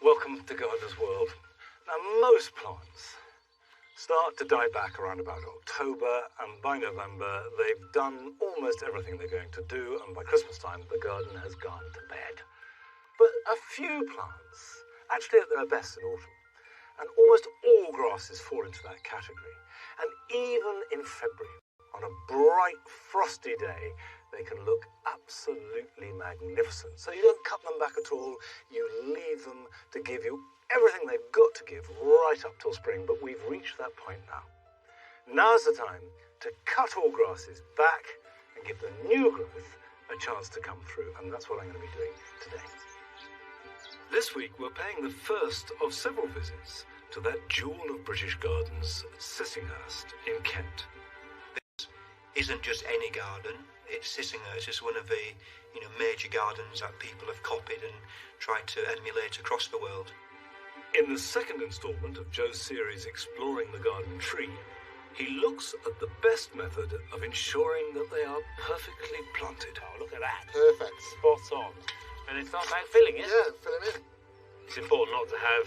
Welcome to Gardener's World. Now, most plants start to die back around about October, and by November they've done almost everything they're going to do, and by Christmas time the garden has gone to bed. But a few plants actually at their best in autumn, and almost all grasses fall into that category. And even in February, on a bright, frosty day, they can look absolutely magnificent. So you don't cut them back at all, you leave them to give you everything they've got to give right up till spring, but we've reached that point now. Now's the time to cut all grasses back and give the new growth a chance to come through, and that's what I'm going to be doing today. This week we're paying the first of several visits to that jewel of British gardens, Sissinghurst in Kent. This isn't just any garden. It's Sissinghurst. It's one of the major gardens that people have copied and tried to emulate across the world. In the second instalment of Joe's series Exploring the Garden Tree, he looks at the best method of ensuring that they are perfectly planted. Oh, look at that. Perfect. Spot on. And it's not about filling it. Yeah, fill them in. It's important not to have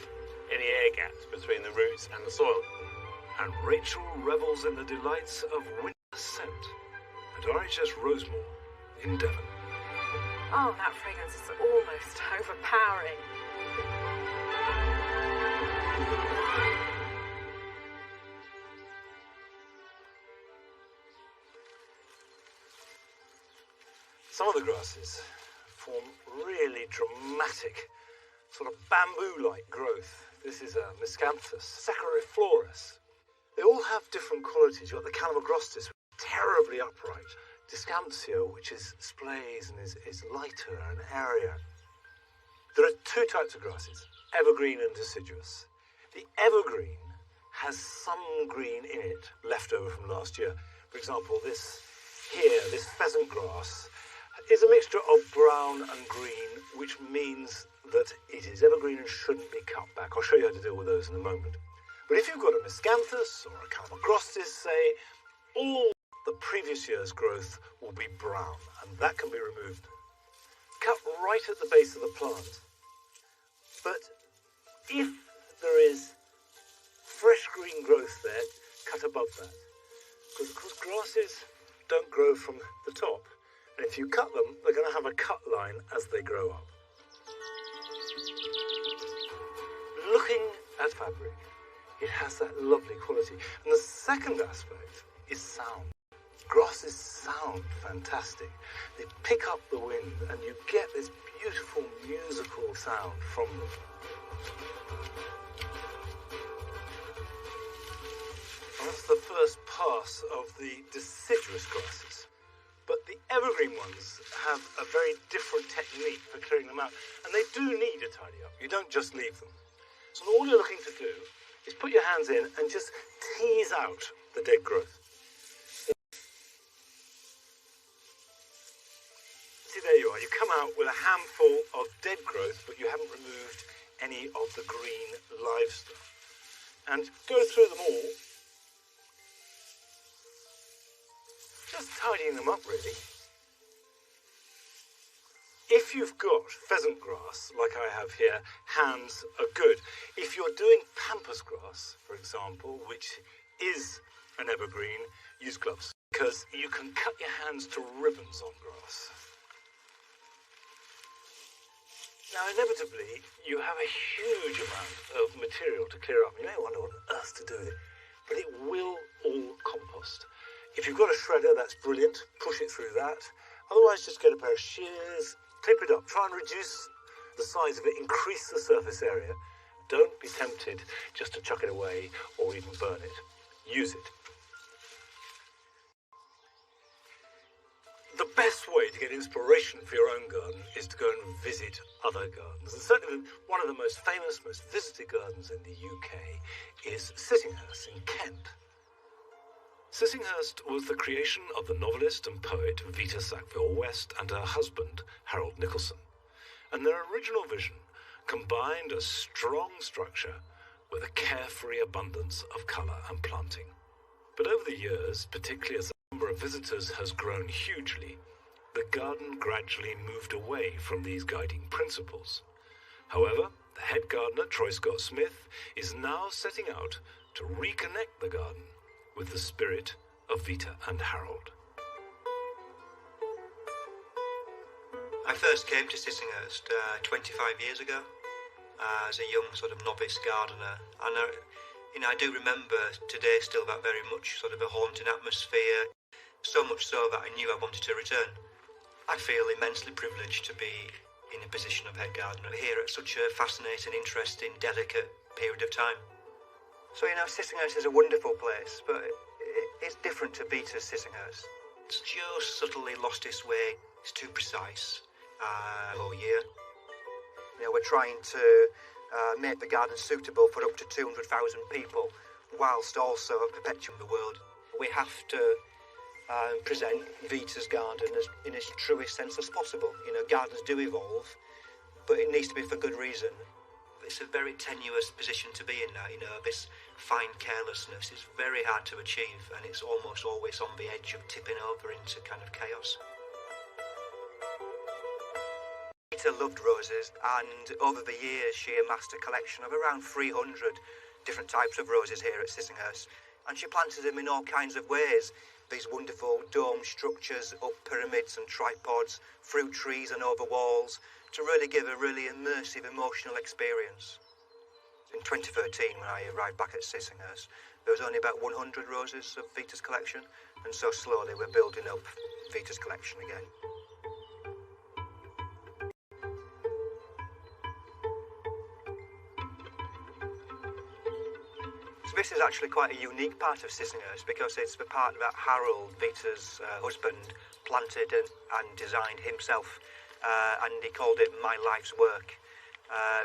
any air gaps between the roots and the soil. And Rachel revels in the delights of winter scent at RHS Rosemore in Devon. Oh, that fragrance is almost overpowering. Some of the grasses form really dramatic, sort of bamboo-like growth. This is a Miscanthus sachariflorus. They all have different qualities. You've got the Calamagrostis, terribly upright. Discamptio, which is splays and is lighter and airier. There are two types of grasses, evergreen and deciduous. The evergreen has some green in it left over from last year. For example, this pheasant grass, is a mixture of brown and green, which means that it is evergreen and shouldn't be cut back. I'll show you how to deal with those in a moment. But if you've got a Miscanthus or a Calamagrostis, say, all the previous year's growth will be brown, and that can be removed. Cut right at the base of the plant. But if there is fresh green growth there, cut above that. Because, of course, grasses don't grow from the top. And if you cut them, they're going to have a cut line as they grow up. Looking at fabric, it has that lovely quality. And the second aspect is sound. Grasses sound fantastic. They pick up the wind and you get this beautiful musical sound from them. And that's the first pass of the deciduous grasses. But the evergreen ones have a very different technique for clearing them out. And they do need a tidy up. You don't just leave them. So all you're looking to do is put your hands in and just tease out the dead growth. See, there you are. You come out with a handful of dead growth, but you haven't removed any of the green live stuff. And go through them all. Just tidying them up, really. If you've got pheasant grass, like I have here, hands are good. If you're doing pampas grass, for example, which is an evergreen, use gloves, because you can cut your hands to ribbons on grass. Now, inevitably, you have a huge amount of material to clear up. You may wonder what on earth to do with it, but it will all compost. If you've got a shredder, that's brilliant. Push it through that. Otherwise, just get a pair of shears, clip it up. Try and reduce the size of it, increase the surface area. Don't be tempted just to chuck it away or even burn it. Use it. The best way to get inspiration for your own garden is to go and visit other gardens. And certainly one of the most famous, most visited gardens in the UK is Sissinghurst in Kent. Sissinghurst was the creation of the novelist and poet Vita Sackville-West and her husband, Harold Nicholson. And their original vision combined a strong structure with a carefree abundance of colour and planting. But over the years, particularly as the number of visitors has grown hugely, the garden gradually moved away from these guiding principles. However, The head gardener, Troy Scott Smith, is now setting out to reconnect the garden with the spirit of Vita and Harold. I first came to Sissinghurst 25 years ago as a young sort of novice gardener, and I do remember today still that very much sort of a haunting atmosphere, so much so that I knew I wanted to return. I feel immensely privileged to be in a position of head gardener here at such a fascinating, interesting, delicate period of time. So, Sissinghurst is a wonderful place, but it's different to Vita's Sissinghurst. It's just subtly lost its way. It's too precise all year. We're trying to make the garden suitable for up to 200,000 people, whilst also perpetuating the world. We have to present Vita's garden as in its truest sense as possible. Gardens do evolve, but it needs to be for good reason. It's a very tenuous position to be in now, this fine carelessness is very hard to achieve, and it's almost always on the edge of tipping over into kind of chaos. Vita loved roses, and over the years she amassed a collection of around 300 different types of roses here at Sissinghurst, and she planted them in all kinds of ways. These wonderful dome structures, up pyramids and tripods, through trees and over walls, to really give a really immersive emotional experience. In 2013, when I arrived back at Sissinghurst, there was only about 100 roses of Vita's collection, and so slowly we're building up Vita's collection again. So this is actually quite a unique part of Sissinghurst, because it's the part that Harold, Vita's husband, planted and designed himself, and he called it My Life's Work.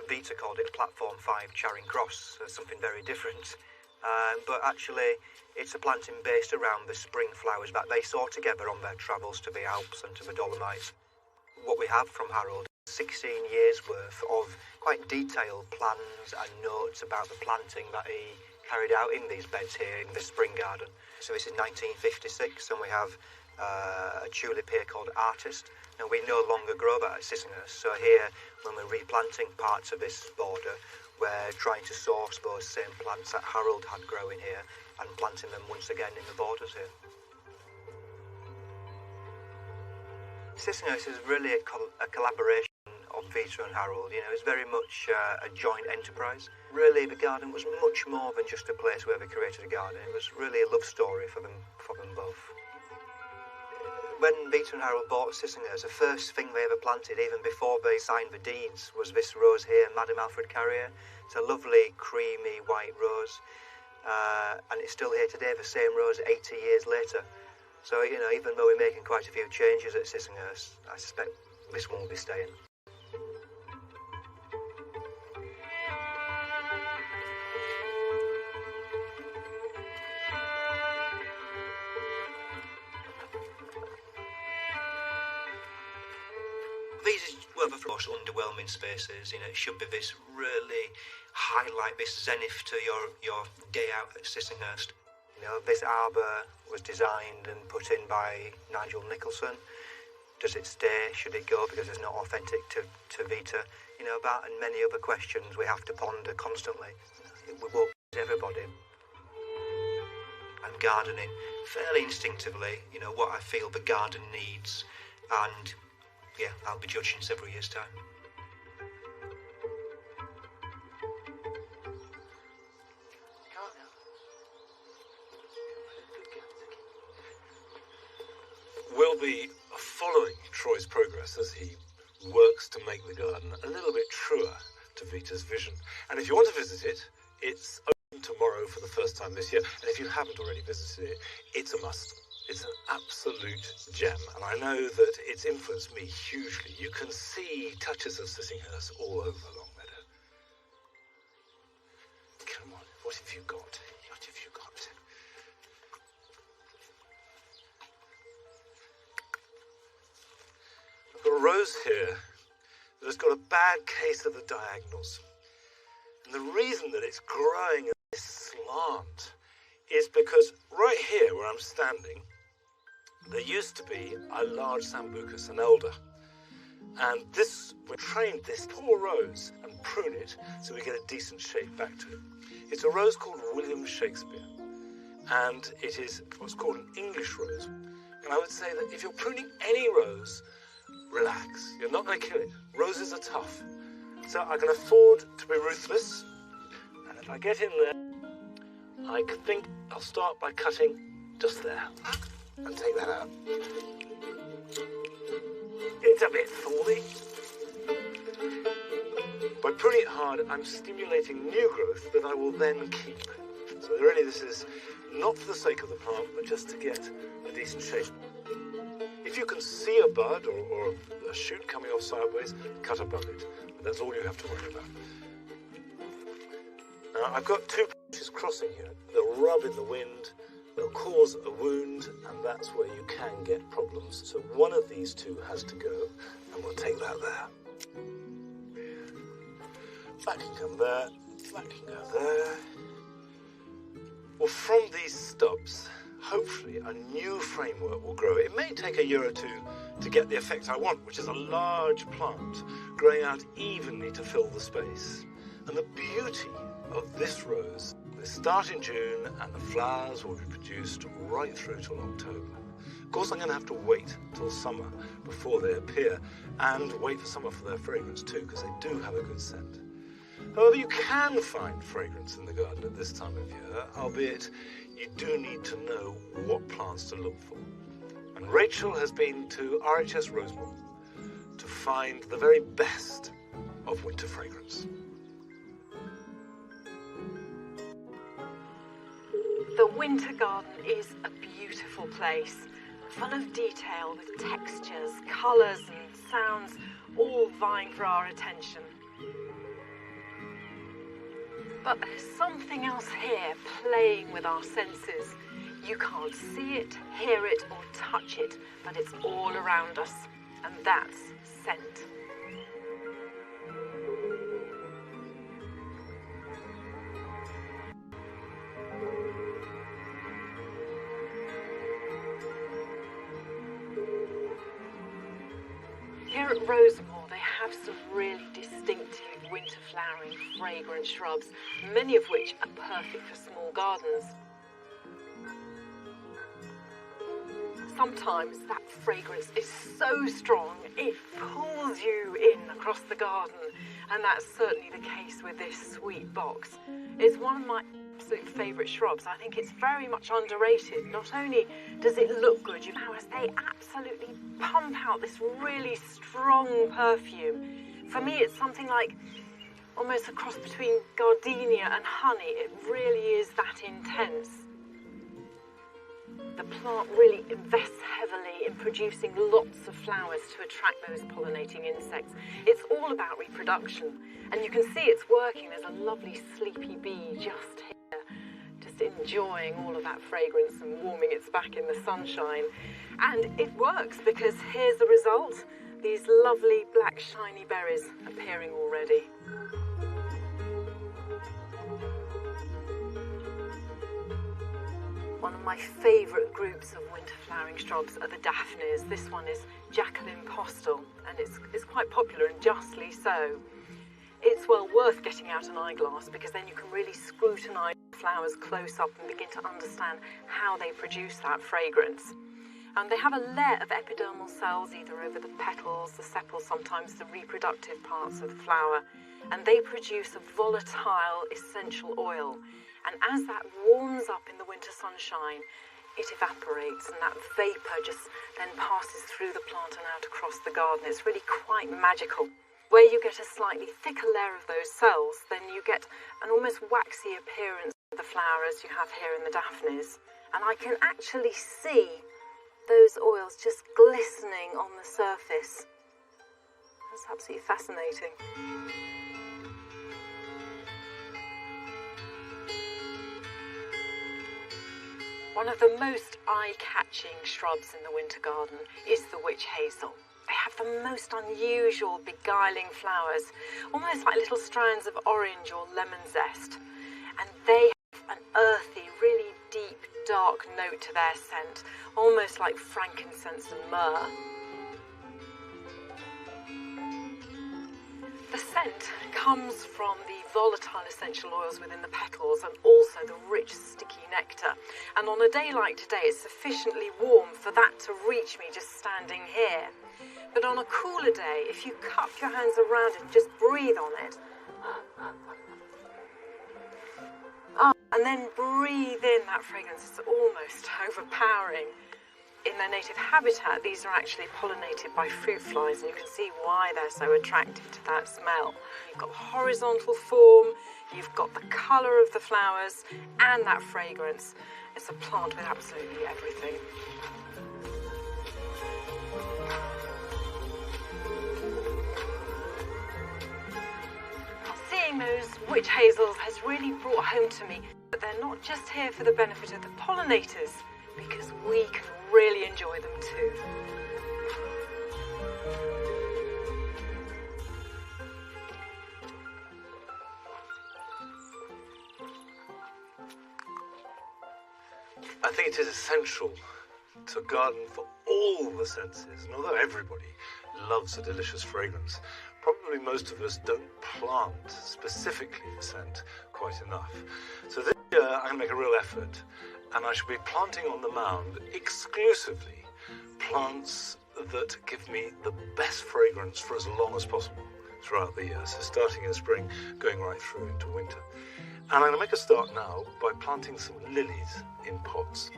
Vita called it Platform 5 Charing Cross, so something very different. But actually, it's a planting based around the spring flowers that they saw together on their travels to the Alps and to the Dolomites. What we have from Harold, 16 years worth of quite detailed plans and notes about the planting that he carried out in these beds here in the spring garden. So this is 1956, and we have a tulip here called Artist, and we no longer grow that at Sissinghurst. So here, when we're replanting parts of this border, we're trying to source those same plants that Harold had growing here and planting them once again in the borders here. Sissinghurst is really a collaboration of Vita and Harold. It's very much a joint enterprise. Really, the garden was much more than just a place where they created a garden. It was really a love story for them both. When Vita and Harold bought Sissinghurst, the first thing they ever planted, even before they signed the deeds, was this rose here, Madame Alfred Carrier. It's a lovely, creamy, white rose, and it's still here today, the same rose 80 years later. So, even though we're making quite a few changes at Sissinghurst, I suspect this one will be staying. These are the most underwhelming spaces. It should be this really highlight, this zenith to your day out at Sissinghurst. This arbour was designed and put in by Nigel Nicholson. Does it stay? Should it go because it's not authentic to Vita? That and many other questions we have to ponder constantly. We won't please everybody. I'm gardening fairly instinctively, what I feel the garden needs, and yeah, I'll be judged in several years' time. We'll be following Troy's progress as he works to make the garden a little bit truer to Vita's vision. And if you want to visit it, it's open tomorrow for the first time this year. And if you haven't already visited it, it's a must. It's an absolute gem, and I know that it's influenced me hugely. You can see touches of Sissinghurst all over Longmeadow. Come on, what have you got? What have you got? I've got a rose here that has got a bad case of the diagonals. And the reason that it's growing at this slant is because right here where I'm standing, there used to be a large Sambucus, an elder. And this, we trained this poor rose and prune it so we get a decent shape back to it. It's a rose called William Shakespeare, and it is what's called an English rose. And I would say that if you're pruning any rose, relax. You're not going to kill it. Roses are tough. So I can afford to be ruthless. And if I get in there, I think I'll start by cutting just there. And take that out. It's a bit thorny. By pruning it hard, I'm stimulating new growth that I will then keep. So really this is not for the sake of the plant, but just to get a decent shape. If you can see a bud or a shoot coming off sideways, cut above it. But that's all you have to worry about. Now I've got two branches crossing here. They'll rub in the wind, they'll cause a wound, and that's where you can get problems. So one of these two has to go, and we'll take that there. That can come there, that can go there. Well, from these stubs, hopefully a new framework will grow. It may take a year or two to get the effect I want, which is a large plant growing out evenly to fill the space. And the beauty of this rose, they start in June and the flowers will be produced right through till October. Of course, I'm going to have to wait till summer before they appear, and wait for summer for their fragrance too, because they do have a good scent. However, you can find fragrance in the garden at this time of year, albeit you do need to know what plants to look for. And Rachel has been to RHS Rosemont to find the very best of winter fragrance. The winter garden is a beautiful place, full of detail with textures, colours and sounds all vying for our attention. But there's something else here playing with our senses. You can't see it, hear it or touch it, but it's all around us, and that's scent. Here at Rosemont, they have some really distinctive winter flowering fragrant shrubs, many of which are perfect for small gardens. Sometimes that fragrance is so strong it pulls you in across the garden, and that's certainly the case with this sweet box. It's one of my absolute favourite shrubs. I think it's very much underrated. Not only does it look good, you know, as they absolutely pump out this really strong perfume. For me, it's something like almost a cross between gardenia and honey. It really is that intense. The plant really invests heavily in producing lots of flowers to attract those pollinating insects. It's all about reproduction, and you can see it's working. There's a lovely sleepy bee just here, just enjoying all of that fragrance and warming its back in the sunshine. And it works, because here's the result. These lovely black shiny berries appearing already. One of my favourite groups of winter flowering shrubs are the daphnes. This one is Jacqueline Postel, and it's quite popular, and justly so. It's well worth getting out an eyeglass, because then you can really scrutinise flowers close up and begin to understand how they produce that fragrance. And they have a layer of epidermal cells either over the petals, the sepals, sometimes the reproductive parts of the flower, and they produce a volatile essential oil. And as that warms up in the winter sunshine, it evaporates, and that vapour just then passes through the plant and out across the garden. It's really quite magical. Where you get a slightly thicker layer of those cells, then you get an almost waxy appearance of the flower as you have here in the daphnes. And I can actually see those oils just glistening on the surface. That's absolutely fascinating. One of the most eye-catching shrubs in the winter garden is the witch hazel. They have the most unusual, beguiling flowers, almost like little strands of orange or lemon zest. And they have an earthy, really deep, dark note to their scent, almost like frankincense and myrrh. scent comes from the volatile essential oils within the petals and also the rich, sticky nectar. And on a day like today, it's sufficiently warm for that to reach me just standing here. But on a cooler day, if you cup your hands around it, just breathe on it. And then breathe in that fragrance. It's almost overpowering. In their native habitat, these are actually pollinated by fruit flies, and you can see why they're so attracted to that smell. You've got the horizontal form, you've got the colour of the flowers, and that fragrance. It's a plant with absolutely everything. Seeing those witch hazels has really brought home to me that they're not just here for the benefit of the pollinators, because we can really enjoy them too. I think it is essential to garden for all the senses, and although everybody loves a delicious fragrance, probably most of us don't plant specifically for scent quite enough. So this year I'm going to make a real effort, and I shall be planting on the mound exclusively plants that give me the best fragrance for as long as possible throughout the year. So starting in spring, going right through into winter. And I'm going to make a start now by planting some lilies in pots.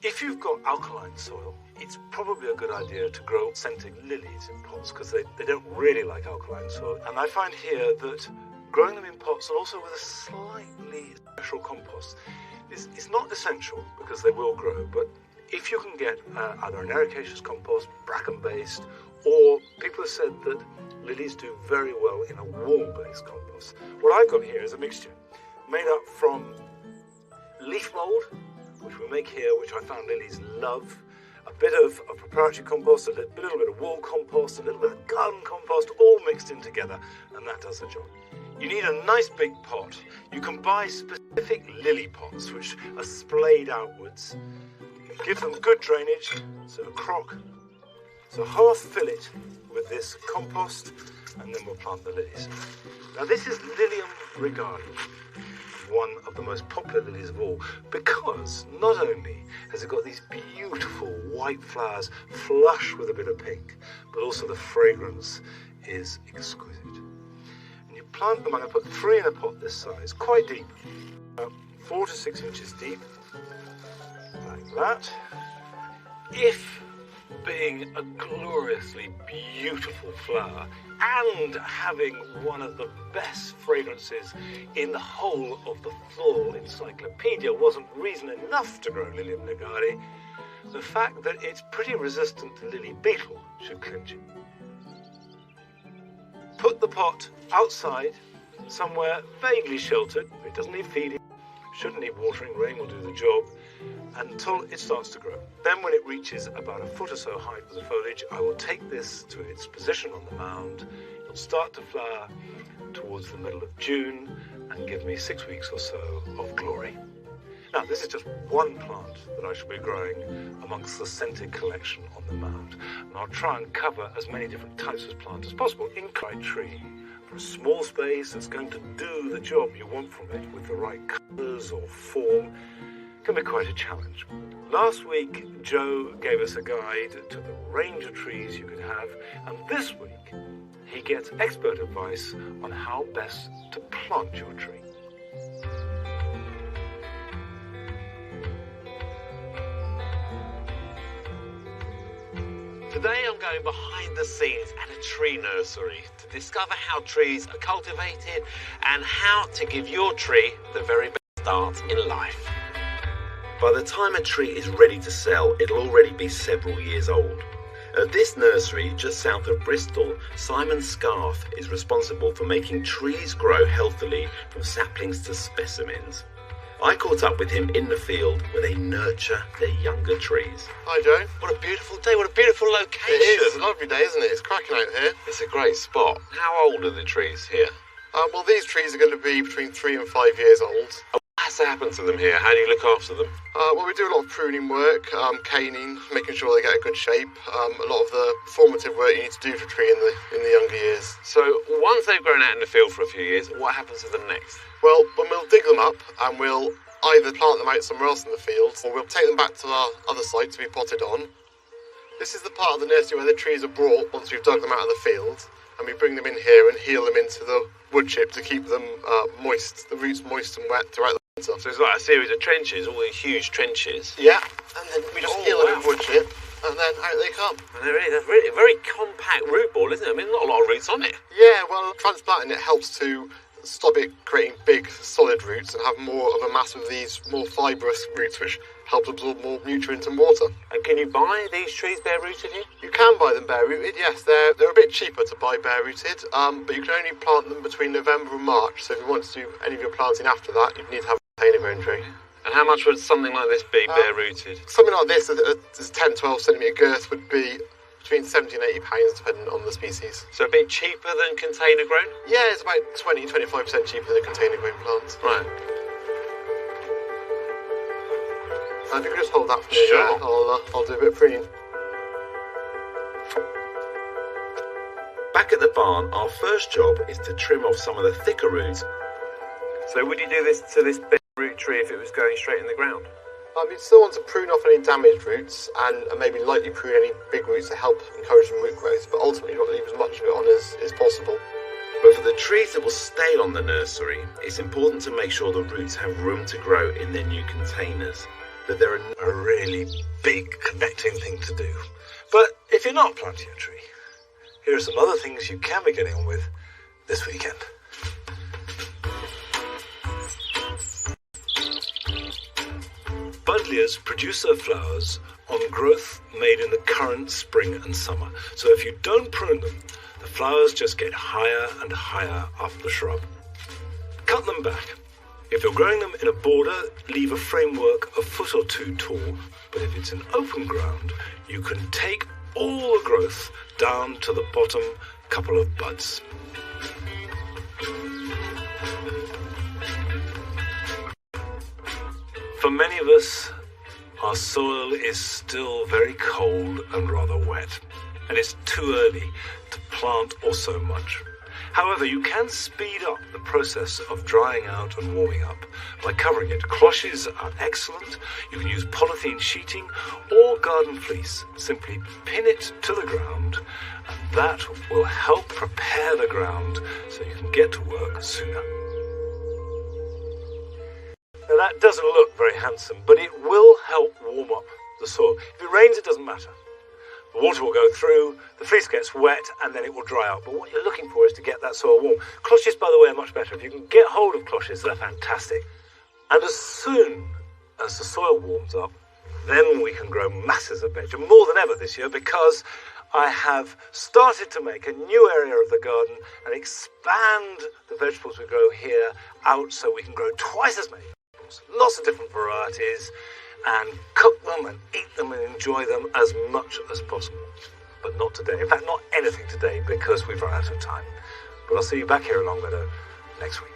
If you've got alkaline soil, it's probably a good idea to grow scented lilies in pots because they don't really like alkaline soil. And I find here that growing them in pots and also with a slightly special compost is not essential because they will grow, but if you can get either an ericaceous compost, bracken-based, or people have said that lilies do very well in a warm-based compost. What I've got here is a mixture made up from leaf mould, which we make here, which I found lilies love, a bit of a preparatory compost, a little bit of wall compost, a little bit of garden compost, all mixed in together, and that does the job. You need a nice big pot. You can buy specific lily pots, which are splayed outwards. Give them good drainage, so a crock. So half fill it with this compost, and then we'll plant the lilies. Now this is Lilium regardum, one of the most popular lilies of all, because not only has it got these beautiful white flowers flush with a bit of pink, but also the fragrance is exquisite. And you plant them, I'm going to put 3 in a pot this size, quite deep, about 4 to 6 inches deep, like that. If being a gloriously beautiful flower and having one of the best fragrances in the whole of the floral encyclopedia wasn't reason enough to grow Lilium nigardi, the fact that it's pretty resistant to lily beetle should clinch it. Put the pot outside, somewhere vaguely sheltered. It doesn't need feeding, shouldn't need watering, rain will do the job, until it starts to grow. Then when it reaches about a foot or so height with the foliage, I will take this to its position on the mound. It'll start to flower towards the middle of June and give me 6 weeks or so of glory. Now, this is just one plant that I shall be growing amongst the scented collection on the mound. And I'll try and cover as many different types of plant as possible in a tree for a small space that's going to do the job you want from it with the right colours or form. Can be quite a challenge. Last week, Joe gave us a guide to the range of trees you could have, and this week, he gets expert advice on how best to plant your tree. Today I'm going behind the scenes at a tree nursery to discover how trees are cultivated and how to give your tree the very best start in life. By the time a tree is ready to sell, it'll already be several years old. At this nursery, just south of Bristol, Simon Scarf is responsible for making trees grow healthily from saplings to specimens. I caught up with him in the field where they nurture their younger trees. Hi Joe. What a beautiful day, what a beautiful location. It is, it's a lovely day, isn't it? It's cracking out here. It's a great spot. How old are the trees here? Well, these trees are going to be between 3 and 5 years old. Oh, that's to happen to them here? How do you look after them? Well, we do a lot of pruning work, caning, making sure they get a good shape. A lot of the formative work you need to do for a tree in the younger years. So once they've grown out in the field for a few years, what happens to them next? Well, when we'll dig them up and we'll either plant them out somewhere else in the field, or we'll take them back to our other site to be potted on. This is the part of the nursery where the trees are brought once we've dug them out of the field, and we bring them in here and heel them into the wood chip to keep them moist, the roots moist and wet throughout the winter. So it's like a series of trenches, all these huge trenches. Yeah, and then we just heel them in wood chip, and then out they come. And they're really a very compact root ball, isn't it? I mean, not a lot of roots on it. Yeah, well, transplanting it helps to stop it creating big solid roots and have more of a mass of these more fibrous roots which help absorb more nutrients and water. And can you buy these trees bare rooted here? You can buy them bare rooted, yes. They're a bit cheaper to buy bare rooted, but you can only plant them between November and March. So if you want to do any of your planting after that, you'd need to have a container grown tree. And how much would something like this be bare rooted? Something like this, a 10-12 centimetre girth, would be between £70 and £80 depending on the species. So a bit cheaper than container grown? Yeah, it's about 20-25% cheaper than a container grown plant. Right. If you could just hold that for me, sure. I'll do a bit of pruning. Back at the barn, our first job is to trim off some of the thicker roots. So would you do this to this bare root tree if it was going straight in the ground? You'd still want to prune off any damaged roots and maybe lightly prune any big roots to help encourage some root growth, but ultimately you want to leave as much of it on as possible. But for the trees that will stay on the nursery, it's important to make sure the roots have room to grow in their new containers. That they're A really big connecting thing to do. But if you're not planting a tree, here are some other things you can be getting on with this weekend. Buddleias produce their flowers on growth made in the current spring and summer. So if you don't prune them, the flowers just get higher and higher up the shrub. Cut them back. If you're growing them in a border, leave a framework a foot or two tall. But if it's in open ground, you can take all the growth down to the bottom couple of buds. For many of us, our soil is still very cold and rather wet, and it's too early to plant or sow much. However, you can speed up the process of drying out and warming up by covering it. Cloches are excellent. You can use polythene sheeting or garden fleece. Simply pin it to the ground, and that will help prepare the ground so you can get to work sooner. Now that doesn't look very handsome, but it will help warm up the soil. If it rains, it doesn't matter. The water will go through, the fleece gets wet, and then it will dry out. But what you're looking for is to get that soil warm. Cloches, by the way, are much better. If you can get hold of cloches, they're fantastic. And as soon as the soil warms up, then we can grow masses of veg, and more than ever this year, because I have started to make a new area of the garden and expand the vegetables we grow here out so we can grow twice as many vegetables, lots of different varieties, and cook them and eat them and enjoy them as much as possible. But not today. In fact, not anything today because we've run out of time. But I'll see you back here at Longmeadow next week.